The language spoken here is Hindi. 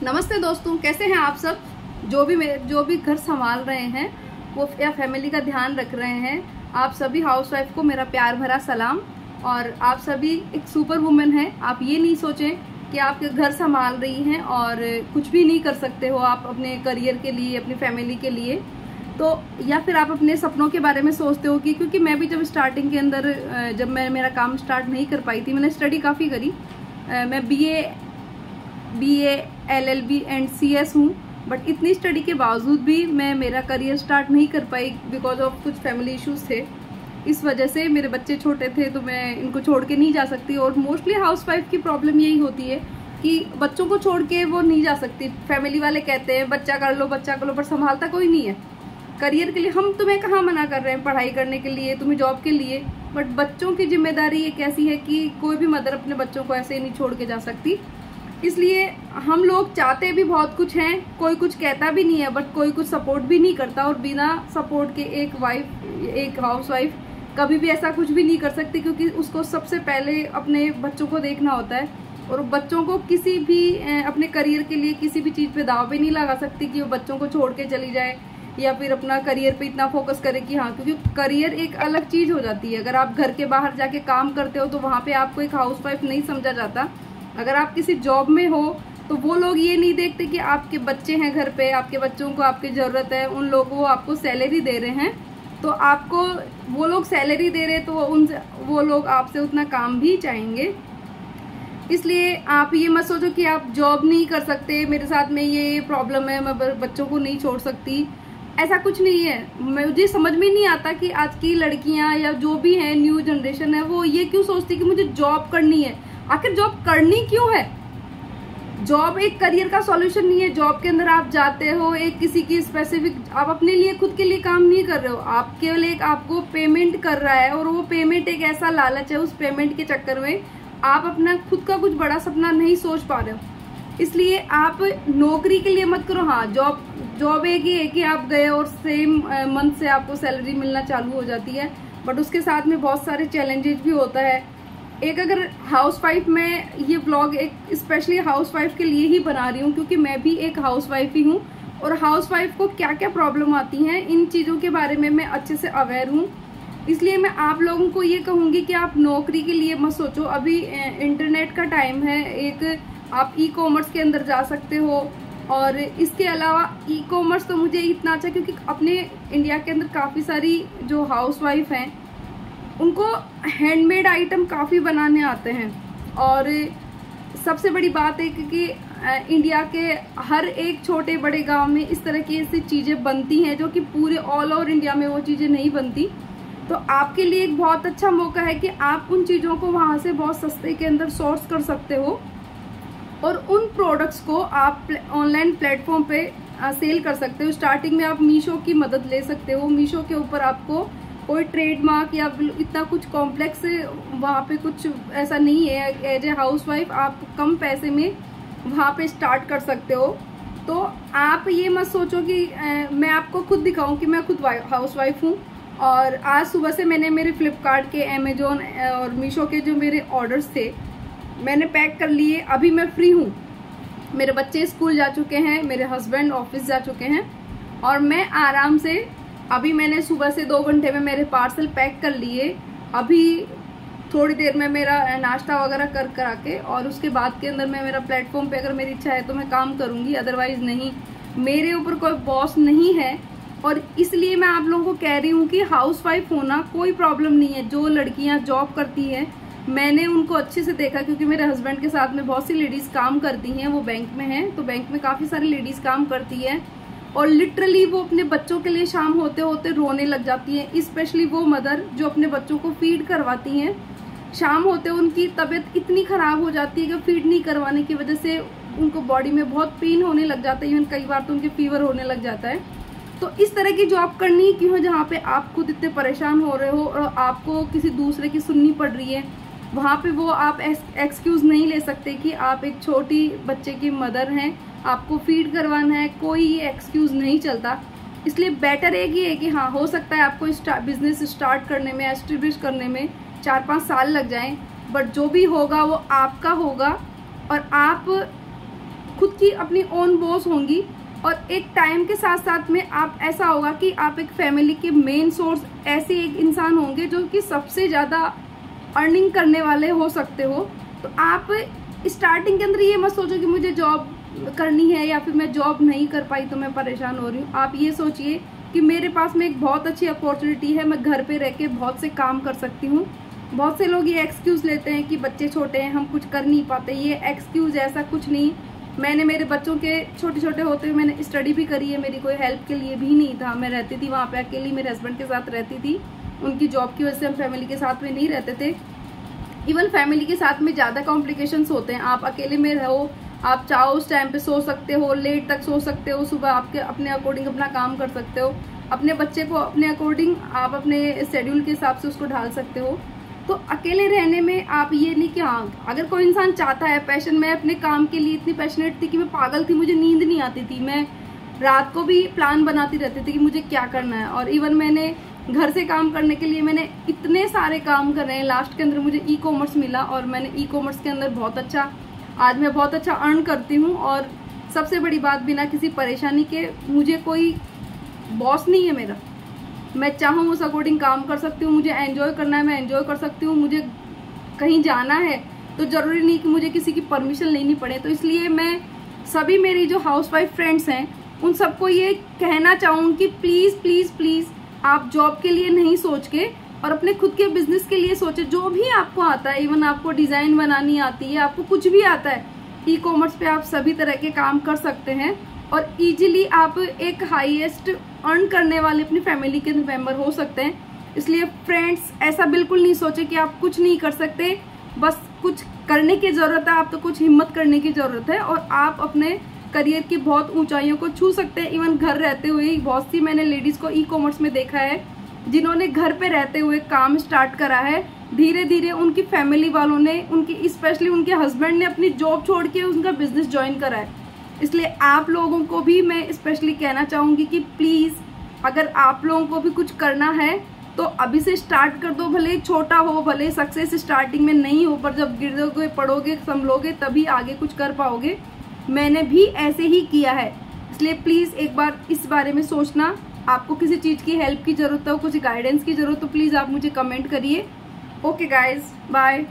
नमस्ते दोस्तों, कैसे हैं आप सब। जो भी घर संभाल रहे हैं वो या फैमिली का ध्यान रख रहे हैं, आप सभी हाउसवाइफ को मेरा प्यार भरा सलाम। और आप सभी एक सुपर वुमेन हैं। आप ये नहीं सोचें कि आप घर संभाल रही हैं और कुछ भी नहीं कर सकते हो आप अपने करियर के लिए, अपनी फैमिली के लिए। तो या फिर आप अपने सपनों के बारे में सोचते हो कि क्योंकि मैं भी जब स्टार्टिंग के अंदर जब मैं मेरा काम स्टार्ट नहीं कर पाई थी, मैंने स्टडी काफ़ी करी। मैं BA LLB एंड CS हूँ, बट इतनी स्टडी के बावजूद भी मैं मेरा करियर स्टार्ट नहीं कर पाई बिकॉज ऑफ कुछ फैमिली इश्यूज थे। इस वजह से मेरे बच्चे छोटे थे तो मैं इनको छोड़ के नहीं जा सकती। और मोस्टली हाउसवाइफ की प्रॉब्लम यही होती है कि बच्चों को छोड़ के वो नहीं जा सकती। फैमिली वाले कहते हैं बच्चा कर लो, पर संभालता कोई नहीं है। करियर के लिए हम तुम्हें कहाँ मना कर रहे हैं, पढ़ाई करने के लिए, तुम्हें जॉब के लिए, बट बच्चों की जिम्मेदारी एक ऐसी है कि कोई भी मदर अपने बच्चों को ऐसे नहीं छोड़ के जा सकती। इसलिए हम लोग चाहते भी बहुत कुछ हैं, कोई कुछ कहता भी नहीं है, बट कोई कुछ सपोर्ट भी नहीं करता। और बिना सपोर्ट के एक हाउसवाइफ कभी भी ऐसा कुछ भी नहीं कर सकती, क्योंकि उसको सबसे पहले अपने बच्चों को देखना होता है। और बच्चों को किसी भी अपने करियर के लिए किसी भी चीज़ पे दाव पे नहीं लगा सकती कि वो बच्चों को छोड़ के चली जाए या फिर अपना करियर पे इतना फोकस करे कि हाँ, क्योंकि करियर एक अलग चीज़ हो जाती है। अगर आप घर के बाहर जाके काम करते हो तो वहाँ पे आपको एक हाउसवाइफ नहीं समझा जाता। अगर आप किसी जॉब में हो तो वो लोग ये नहीं देखते कि आपके बच्चे हैं घर पे, आपके बच्चों को आपकी ज़रूरत है, उन लोगों को आपको सैलरी दे रहे हैं, तो आपको वो लोग सैलरी दे रहे तो वो लोग आपसे उतना काम भी चाहेंगे। इसलिए आप ये मत सोचो कि आप जॉब नहीं कर सकते, मेरे साथ में ये प्रॉब्लम है, मैं बच्चों को नहीं छोड़ सकती। ऐसा कुछ नहीं है। मुझे समझ में नहीं आता कि आज की लड़कियां या जो भी हैं, न्यू जनरेशन है, वो ये क्यों सोचती कि मुझे जॉब करनी है। आखिर जॉब करनी क्यों है? जॉब एक करियर का सॉल्यूशन नहीं है। जॉब के अंदर आप जाते हो एक किसी की स्पेसिफिक, आप अपने लिए खुद के लिए काम नहीं कर रहे हो, आप केवल एक आपको पेमेंट कर रहा है, और वो पेमेंट एक ऐसा लालच है, उस पेमेंट के चक्कर में आप अपना खुद का कुछ बड़ा सपना नहीं सोच पा रहे हो। इसलिए आप नौकरी के लिए मत करो। हाँ, जॉब एक ही है कि आप गए और सेम मंथ से आपको सैलरी मिलना चालू हो जाती है, बट उसके साथ में बहुत सारे चैलेंजेस भी होता है। एक अगर हाउसवाइफ, मैं ये व्लॉग एक स्पेशली हाउसवाइफ के लिए ही बना रही हूँ, क्योंकि मैं भी एक हाउसवाइफ ही हूँ और हाउसवाइफ को क्या क्या प्रॉब्लम आती हैं इन चीज़ों के बारे में मैं अच्छे से अवेयर हूँ। इसलिए मैं आप लोगों को ये कहूँगी कि आप नौकरी के लिए मत सोचो। अभी इंटरनेट का टाइम है, एक आप ई-कॉमर्स के अंदर जा सकते हो। और इसके अलावा ई-कॉमर्स तो मुझे इतना अच्छा, क्योंकि अपने इंडिया के अंदर काफ़ी सारी जो हाउसवाइफ हैं उनको हैंडमेड आइटम काफ़ी बनाने आते हैं। और सबसे बड़ी बात है कि इंडिया के हर एक छोटे बड़े गांव में इस तरह की ऐसी चीज़ें बनती हैं जो कि पूरे ऑल ओवर इंडिया में वो चीज़ें नहीं बनती। तो आपके लिए एक बहुत अच्छा मौका है कि आप उन चीज़ों को वहाँ से बहुत सस्ते के अंदर सोर्स कर सकते हो और उन प्रोडक्ट्स को आप ऑनलाइन प्लेटफॉर्म पे सेल कर सकते हो। स्टार्टिंग में आप मीशो की मदद ले सकते हो। मीशो के ऊपर आपको कोई ट्रेडमार्क या इतना कुछ कॉम्प्लेक्स वहाँ पे कुछ ऐसा नहीं है। एज ए हाउसवाइफ आप कम पैसे में वहाँ पे स्टार्ट कर सकते हो। तो आप ये मत सोचो कि मैं आपको खुद दिखाऊं कि मैं खुद हाउसवाइफ हूँ। और आज सुबह से मैंने मेरे फ्लिपकार्ट के, अमेजोन और मीशो के जो मेरे ऑर्डर्स थे मैंने पैक कर लिए। अभी मैं फ्री हूँ, मेरे बच्चे स्कूल जा चुके हैं, मेरे हस्बैंड ऑफिस जा चुके हैं और मैं आराम से, अभी मैंने सुबह से 2 घंटे में मेरे पार्सल पैक कर लिए। अभी थोड़ी देर में मेरा नाश्ता वगैरह कर आके और उसके बाद के अंदर मैं मेरा प्लेटफॉर्म पे, अगर मेरी इच्छा है तो मैं काम करूँगी, अदरवाइज नहीं। मेरे ऊपर कोई बॉस नहीं है। और इसलिए मैं आप लोगों को कह रही हूँ कि हाउसवाइफ होना कोई प्रॉब्लम नहीं है। जो लड़कियाँ जॉब करती हैं, मैंने उनको अच्छे से देखा, क्योंकि मेरे हस्बैंड के साथ में बहुत सी लेडीज़ काम करती हैं, वो बैंक में हैं, तो बैंक में काफ़ी सारी लेडीज़ काम करती हैं और लिटरली वो अपने बच्चों के लिए शाम होते होते रोने लग जाती हैं। स्पेशली वो मदर जो अपने बच्चों को फीड करवाती हैं, शाम होते उनकी तबीयत इतनी ख़राब हो जाती है कि फीड नहीं करवाने की वजह से उनको बॉडी में बहुत पेन होने लग जाता है, इवन कई बार तो उनके फीवर होने लग जाता है। तो इस तरह की जॉब करनी क्यों है जहाँ पे आप खुद इतने परेशान हो रहे हो और आपको किसी दूसरे की सुननी पड़ रही है। वहाँ पे वो आप एक्सक्यूज़ नहीं ले सकते कि आप एक छोटी बच्चे की मदर हैं, आपको फीड करवाना है, कोई ये एक्सक्यूज़ नहीं चलता। इसलिए बेटर एक ही है कि हाँ, हो सकता है आपको बिजनेस स्टार्ट करने में, एस्टेब्लिश करने में 4-5 साल लग जाएं, बट जो भी होगा वो आपका होगा और आप खुद की की अपनी ओन बॉस होंगी और एक टाइम के साथ साथ में आप ऐसा होगा कि आप एक फैमिली के मेन सोर्स ऐसे एक इंसान होंगे जो कि सबसे ज़्यादा अर्निंग करने वाले हो सकते हो। तो आप स्टार्टिंग के अंदर ये मत सोचो कि मुझे जॉब करनी है या फिर मैं जॉब नहीं कर पाई तो मैं परेशान हो रही हूँ। आप ये सोचिए कि मेरे पास में एक बहुत अच्छी अपॉर्चुनिटी है, मैं घर पे रह के बहुत से काम कर सकती हूँ। बहुत से लोग ये एक्सक्यूज़ लेते हैं कि बच्चे छोटे हैं, हम कुछ कर नहीं पाते। ये एक्सक्यूज़ ऐसा कुछ नहीं। मैंने मेरे बच्चों के छोटे छोटे होते हुए मैंने स्टडी भी करी है, मेरी कोई हेल्प के लिए भी नहीं था। मैं रहती थी वहाँ पे अकेली, मेरे हस्बैंड के साथ रहती थी। उनकी जॉब की वजह से हम फैमिली के साथ में नहीं रहते थे। इवन फैमिली के साथ में ज़्यादा कॉम्प्लिकेशंस होते हैं। आप अकेले में रहो, आप चाहो उस टाइम पे सो सकते हो, लेट तक सो सकते हो, सुबह आपके अपने अकॉर्डिंग अपना काम कर सकते हो, अपने बच्चे को अपने अकॉर्डिंग आप अपने शेड्यूल के हिसाब से उसको ढाल सकते हो। तो अकेले रहने में आप ये नहीं कि हाँ, अगर कोई इंसान चाहता है पैशन, मैं अपने काम के लिए इतनी पैशनेट थी कि मैं पागल थी, मुझे नींद नहीं आती थी, मैं रात को भी प्लान बनाती रहती थी कि मुझे क्या करना है। और इवन मैंने घर से काम करने के लिए मैंने इतने सारे काम कर रहे हैं। लास्ट के अंदर मुझे ई-कॉमर्स मिला और मैंने ई-कॉमर्स के अंदर आज मैं बहुत अच्छा अर्न करती हूँ। और सबसे बड़ी बात, बिना किसी परेशानी के, मुझे कोई बॉस नहीं है मेरा। मैं चाहूँ उस अकॉर्डिंग काम कर सकती हूँ। मुझे एंजॉय करना है, मैं एंजॉय कर सकती हूँ। मुझे कहीं जाना है तो ज़रूरी नहीं कि मुझे किसी की परमिशन लेनी पड़े। तो इसलिए मैं सभी मेरी जो हाउसवाइफ फ्रेंड्स हैं उन सबको ये कहना चाहूँगी कि प्लीज़ प्लीज़ प्लीज़ आप जॉब के लिए नहीं सोच के और अपने खुद के बिजनेस के लिए सोचे। जो भी आपको आता है, इवन आपको डिज़ाइन बनानी आती है, आपको कुछ भी आता है, ई-कॉमर्स पे आप सभी तरह के काम कर सकते हैं और इजीली आप एक हाईएस्ट अर्न करने वाले अपनी फैमिली के मेंबर हो सकते हैं। इसलिए फ्रेंड्स, ऐसा बिल्कुल नहीं सोचे कि आप कुछ नहीं कर सकते। बस कुछ करने की ज़रूरत है, आप तो कुछ हिम्मत करने की ज़रूरत है और आप अपने करियर की बहुत ऊंचाइयों को छू सकते हैं। इवन घर रहते हुए बहुत सी मैंने लेडीज़ को ई-कॉमर्स में देखा है जिन्होंने घर पे रहते हुए काम स्टार्ट करा है। धीरे धीरे उनकी फैमिली वालों ने, उनकी स्पेशली उनके हस्बैंड ने अपनी जॉब छोड़ के उनका बिजनेस ज्वाइन करा है। इसलिए आप लोगों को भी मैं स्पेशली कहना चाहूँगी कि प्लीज़, अगर आप लोगों को भी कुछ करना है तो अभी से स्टार्ट कर दो। भले छोटा हो, भले सक्सेस स्टार्टिंग में नहीं हो, पर जब गिरोगे, पढ़ोगे, संभलोगे, तभी आगे कुछ कर पाओगे। मैंने भी ऐसे ही किया है। इसलिए प्लीज़ एक बार इस बारे में सोचना। आपको किसी चीज़ की हेल्प की ज़रूरत हो, कुछ गाइडेंस की ज़रूरत हो, प्लीज़ आप मुझे कमेंट करिए। Okay guys, bye.